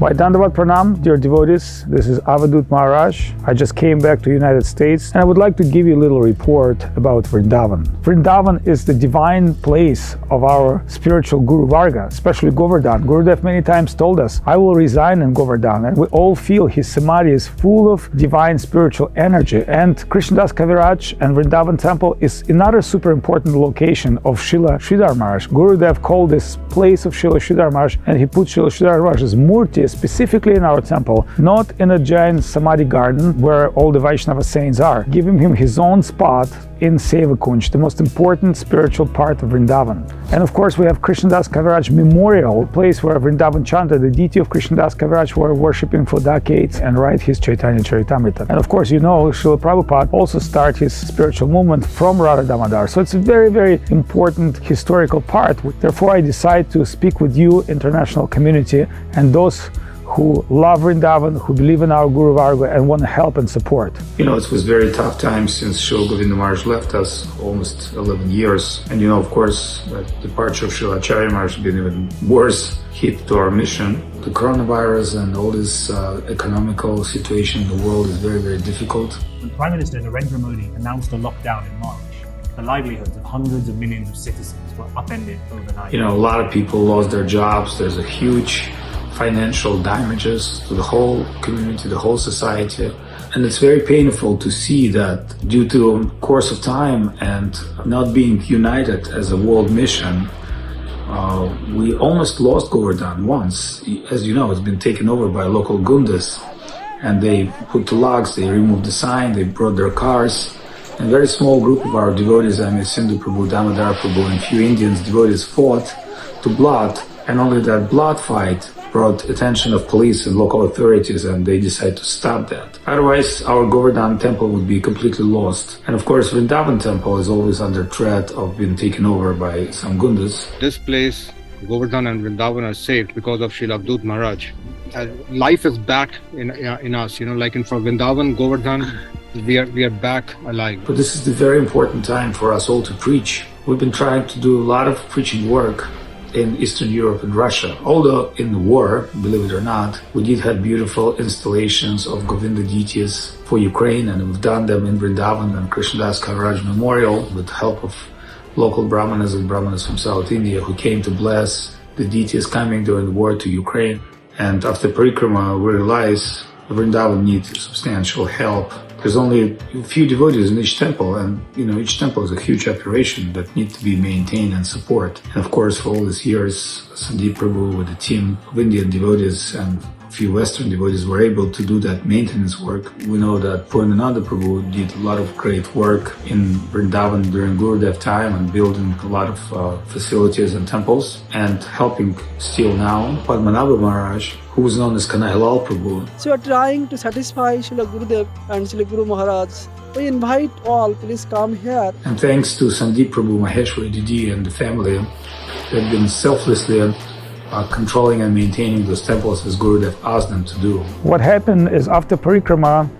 My Dandavat Pranam, dear devotees. This is Avadut Maharaj. I just came back to the United States and I would like to give you a little report about Vrindavan. Vrindavan is the divine place of our spiritual Guru Varga, especially Govardhan. Gurudev many times told us, I will resign in Govardhan, and we all feel his samadhi is full of divine spiritual energy. And Krishnadas Kaviraj and Vrindavan temple is another super important location of Srila Sridhar Maharaj. Gurudev called this place of Srila Sridhar Maharaj, and he put Srila Sridhar Maharaj's murti specifically in our temple, not in a giant samadhi garden where all the Vaishnava saints are, giving him his own spot in Sevakunj, the most important spiritual part of Vrindavan. And of course we have Krishnadas Kaviraj Memorial, a place where Vrindavan Chanda, the deity of Krishnadas Kaviraj, were worshipping for decades and write his Chaitanya Charitamrita. And of course, you know, Srila Prabhupada also started his spiritual movement from Radha Damodar. So it's a very, very important historical part. Therefore, I decide to speak with you, international community, and those who love Vrindavan, who believe in our Guru Varga and want to help and support. You know, it was very tough times since Srila Govinda Maharaj left us, almost 11 years. And you know, of course, the departure of Srila Acharya Maharaj has been even worse hit to our mission. The coronavirus and all this economical situation in the world is very, very difficult. When Prime Minister Narendra Modi announced a lockdown in March, the livelihoods of hundreds of millions of citizens were upended overnight. You know, a lot of people lost their jobs. There's a huge financial damages to the whole community, the whole society. And it's very painful to see that due to a course of time and not being united as a world mission, we almost lost Govardhan once. As you know, it's been taken over by local gundas, and they put the locks, they removed the sign, they brought their cars. And a very small group of our devotees, I mean Sindhu Prabhu, Damodar Prabhu, and few Indians devotees fought to blood, and only that blood fight brought attention of police and local authorities, and they decided to stop that. Otherwise, our Govardhan temple would be completely lost. And of course, Vrindavan temple is always under threat of being taken over by some gundas. This place, Govardhan and Vrindavan, are saved because of Srila Avadut Maharaj. Life is back in us, you know, like for Vrindavan, Govardhan, we are back alive. But this is the very important time for us all to preach. We've been trying to do a lot of preaching work in Eastern Europe and Russia. Although in the war, believe it or not, we did have beautiful installations of Govinda deities for Ukraine, and we've done them in Vrindavan and Krishnadas Kaviraj Memorial with the help of local Brahmanas and Brahmanas from South India who came to bless the deities coming during the war to Ukraine. And after Parikrama, we realized Vrindavan needs substantial help. There's only a few devotees in each temple, and you know, each temple is a huge operation that needs to be maintained and support. And of course, for all these years, Sandeep Prabhu with a team of Indian devotees and a few Western devotees were able to do that maintenance work. We know that Purnananda Prabhu did a lot of great work in Vrindavan during Gurudev time and building a lot of facilities and temples, and helping still now Padmanabha Maharaj, who was known as Kanhailal Prabhu. So we are trying to satisfy Srila Gurudev and Srila Guru Maharaj. We invite all, please come here. And thanks to Sandeep Prabhu, Maheshwari Didi and the family, they've been selflessly controlling and maintaining those temples as Gurudev asked them to do. What happened is after Parikrama,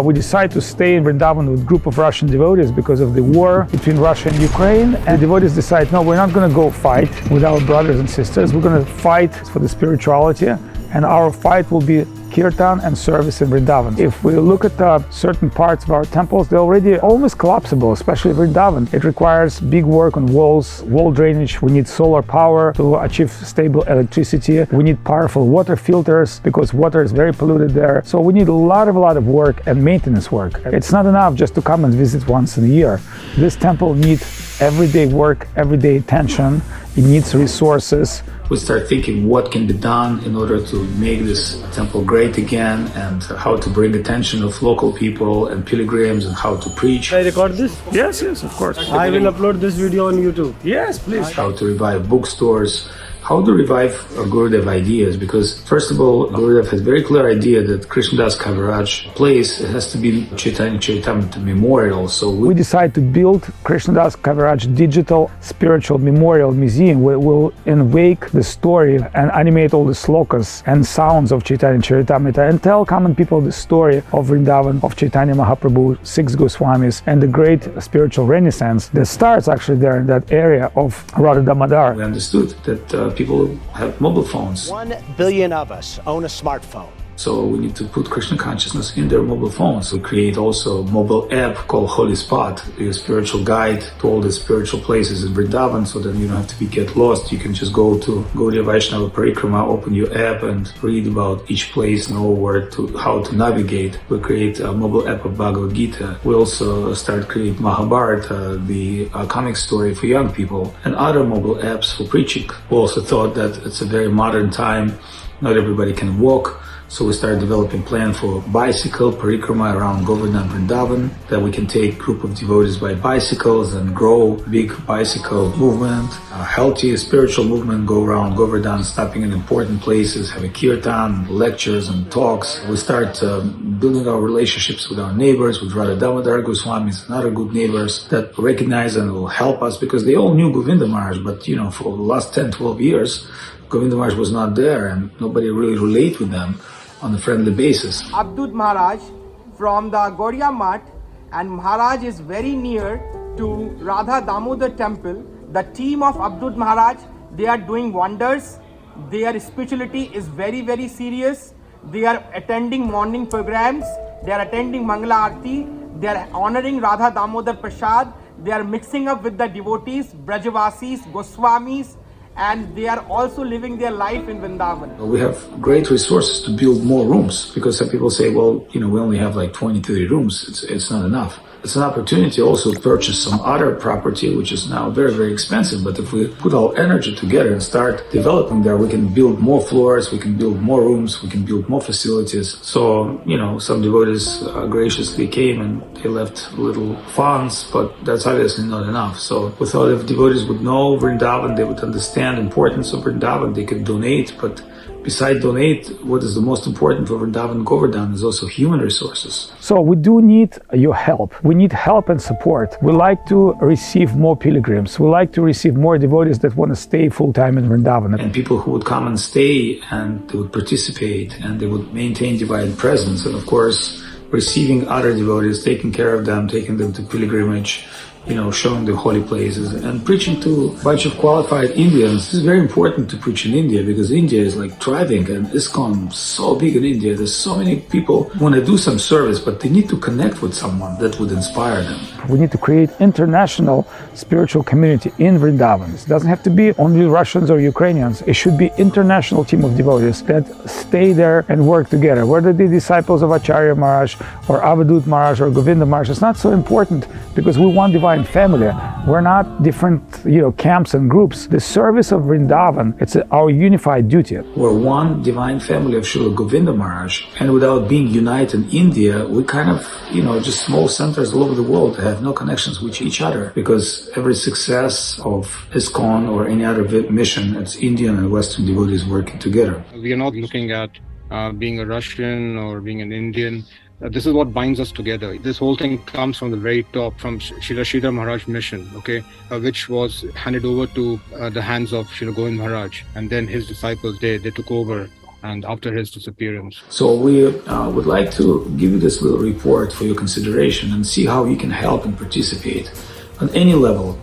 we decided to stay in Vrindavan with a group of Russian devotees because of the war between Russia and Ukraine. And the devotees decided, no, we're not going to go fight with our brothers and sisters. We're going to fight for the spirituality, and our fight will be kirtan and service in Vrindavan. If we look at certain parts of our temples, they're already almost collapsible, especially Vrindavan. It requires big work on walls, wall drainage. We need solar power to achieve stable electricity. We need powerful water filters because water is very polluted there. So we need a lot of work and maintenance work. It's not enough just to come and visit once in a year. This temple needs everyday work, everyday attention. It needs resources. We start thinking what can be done in order to make this temple great again, and how to bring attention of local people and pilgrims, and how to preach. Can I record this? Yes, of course. I will upload this video on YouTube. Yes, please. How to revive bookstores, how to revive Gurudev ideas, because first of all, Gurudev has very clear idea that Krishnadas Kaviraj place has to be Chaitanya Charitamrita Memorial. So we decided to build Krishnadas Kaviraj Digital Spiritual Memorial Museum, where we'll invoke the story and animate all the slokas and sounds of Chaitanya Charitamrita and tell common people the story of Vrindavan, of Chaitanya Mahaprabhu, 6 Goswamis, and the great spiritual renaissance that starts actually there in that area of Radha Damodar. We understood that people have mobile phones. 1 billion of us own a smartphone. So we need to put Krishna consciousness in their mobile phones. We create also a mobile app called Holy Spot, a spiritual guide to all the spiritual places in Vrindavan, so that you don't have to get lost. You can just go to Gaudiya Vaishnava Parikrama, open your app and read about each place, know how to navigate. We create a mobile app of Bhagavad Gita. We also start creating Mahabharata, the comic story for young people, and other mobile apps for preaching. We also thought that it's a very modern time. Not everybody can walk. So we started developing a plan for bicycle parikrama around Govardhan Vrindavan, that we can take a group of devotees by bicycles and grow big bicycle movement, a healthy spiritual movement, go around Govardhan, stopping in important places, having kirtan, lectures and talks. We start building our relationships with our neighbors, with Radha Damodar Goswamis and other good neighbors that recognize and will help us, because they all knew Govinda Maharaj, but for the last 10, 12 years, Govinda Maharaj was not there and nobody really related with them on a friendly basis. Avadhut Maharaj from the Gaudiya Math, and Maharaj is very near to Radha Damodar temple. The team of Avadhut Maharaj, they are doing wonders. Their spirituality is very, very serious. They are attending morning programs. They are attending Mangala Aarti. They are honoring Radha Damodar Prasad. They are mixing up with the devotees, Brajavasis, Goswamis, and they are also living their life in Vrindavan. We have great resources to build more rooms, because some people say, well, we only have like 20, 30 rooms. It's not enough. It's an opportunity also to purchase some other property, which is now very, very expensive. But if we put our energy together and start developing there, we can build more floors, we can build more rooms, we can build more facilities. So, some devotees graciously came and they left little funds, but that's obviously not enough. So we thought if devotees would know Vrindavan, they would understand the importance of Vrindavan, they could donate. But besides donate, what is the most important for Vrindavan Govardhan is also human resources. So we do need your help. We need help and support. We like to receive more pilgrims. We like to receive more devotees that want to stay full-time in Vrindavan. And people who would come and stay and they would participate and they would maintain divine presence. And of course, receiving other devotees, taking care of them, taking them to pilgrimage, showing the holy places and preaching to a bunch of qualified Indians. This is very important to preach in India, because India is like thriving and ISKCON is so big in India. There's so many people who want to do some service, but they need to connect with someone that would inspire them. We need to create international spiritual community in Vrindavan. It doesn't have to be only Russians or Ukrainians. It should be international team of devotees that stay there and work together. Whether they're disciples of Acharya Maharaj or Avadhut Maharaj or Govinda Maharaj, it's not so important, because we want divine family. We're not different, camps and groups. The service of Vrindavan, it's our unified duty. We're one divine family of Srila Govinda Maharaj, and without being united in India, we kind of, just small centers all over the world that have no connections with each other, because every success of ISKCON or any other mission, it's Indian and Western devotees working together. We are not looking at being a Russian or being an Indian. This is what binds us together. This whole thing comes from the very top, from Srila Sridhar Maharaj mission, which was handed over to the hands of Srila Govind Maharaj, and then his disciples, they took over, and after his disappearance. So we would like to give you this little report for your consideration and see how you can help and participate on any level.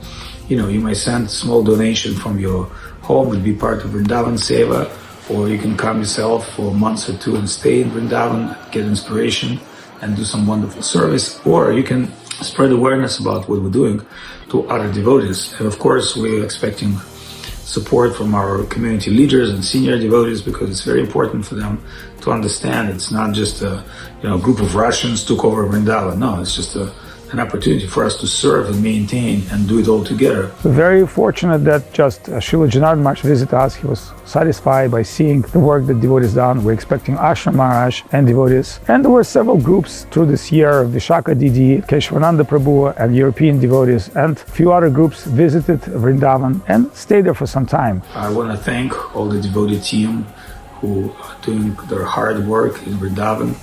You might send a small donation from your home and be part of Vrindavan Seva, or you can come yourself for months or two and stay in Vrindavan, get inspiration and do some wonderful service, or you can spread awareness about what we're doing to other devotees. And of course, we're expecting support from our community leaders and senior devotees, because it's very important for them to understand it's not just a group of Russians took over Vrindavan. No, it's just an opportunity for us to serve and maintain and do it all together. We're very fortunate that just Srila Janardhan Maharaj visited us. He was satisfied by seeing the work that devotees done. We're expecting Ashram Maharaj and devotees. And there were several groups through this year, Vishaka Didi, Keshavananda Prabhu and European devotees, and a few other groups visited Vrindavan and stayed there for some time. I want to thank all the devotee team who are doing their hard work in Vrindavan.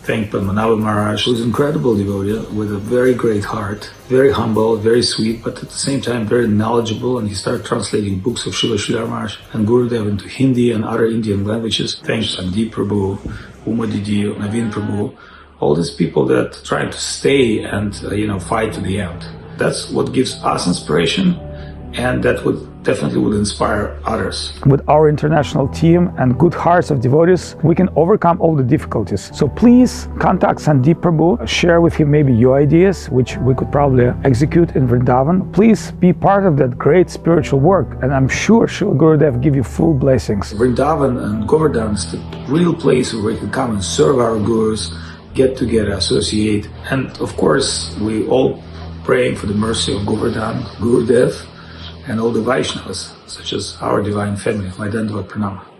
Thank Padmanabha Maharaj, who's an incredible devotee with a very great heart, very humble, very sweet, but at the same time very knowledgeable, and he started translating books of Srila Sridhar Maharaj and Gurudev into Hindi and other Indian languages. Thanks Sandeep Prabhu, Uma Didi, Naveen Prabhu, all these people that try to stay and fight to the end. That's what gives us inspiration, and that would definitely would inspire others. With our international team and good hearts of devotees, we can overcome all the difficulties. So please contact Sandeep Prabhu, share with him maybe your ideas, which we could probably execute in Vrindavan. Please be part of that great spiritual work, and I'm sure Srila Gurudev give you full blessings. Vrindavan and Govardhan is the real place where we can come and serve our gurus, get together, associate, and of course, we all praying for the mercy of Govardhan, Gurudev, and all the Vaishnavas, such as our divine family. My Dandavat Pranam.